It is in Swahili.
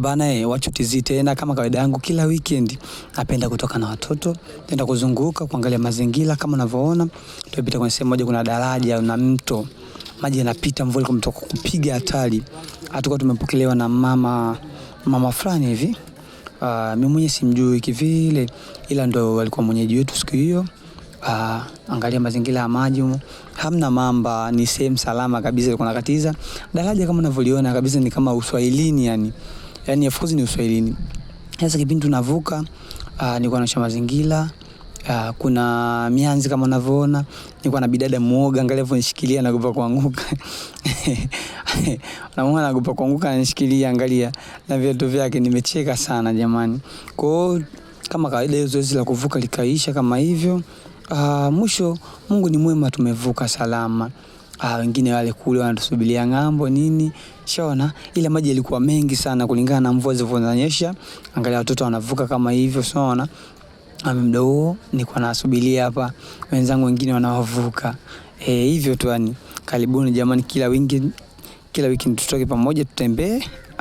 Bana wachu tizi tena kama kawaida yangu kila weekend napenda kutoka na watoto, tenda kuzunguka, kuangalia mazingira kama unavyoona. Tunapita kwenye sehemu moja kuna daraja na mto. Maji yanapita mvua kumtoka kupiga hatari. Hatukuwa tumepokelewa na mama fulani hivi. Mimi mwenyewe simjui kivile ila ndo alikuwa mwenyeji wetu siku hiyo. Angalia mazingira ya maji hamna mamba, ni sehemu salama kabisa. Kuna katiza daraja kama unavyoiona kabisa ni kama Uswahilini yani of course ni Uswahilini. Sasa kipindi tunavuka nilikuwa naosha mazingira, kuna mianzi kama unavyoona, nilikuwa na bidada muoga angalia avonishikilia na kupa kuanguka. Namuona anaogopa kuanguka anishikilia angalia na viatu vyake, nimecheka sana jamani. Kwa kama kawaida hiyo zoezi la kuvuka likaisha kama hivyo. Mwisho Mungu ni mwema, tumevuka salama. Wengine wale kule wanatusubiria ng'ambo nini shaona, ila maji yalikuwa mengi sana kulingana na mvua zilivyonyesha. Angalia watoto wanavuka kama hivyo unaona. Muda huo nilikuwa nasubiria hapa wenzangu wengine wanavuka. Hivyo tu yani karibuni jamani, kila weekend tutoke pamoja tutembee.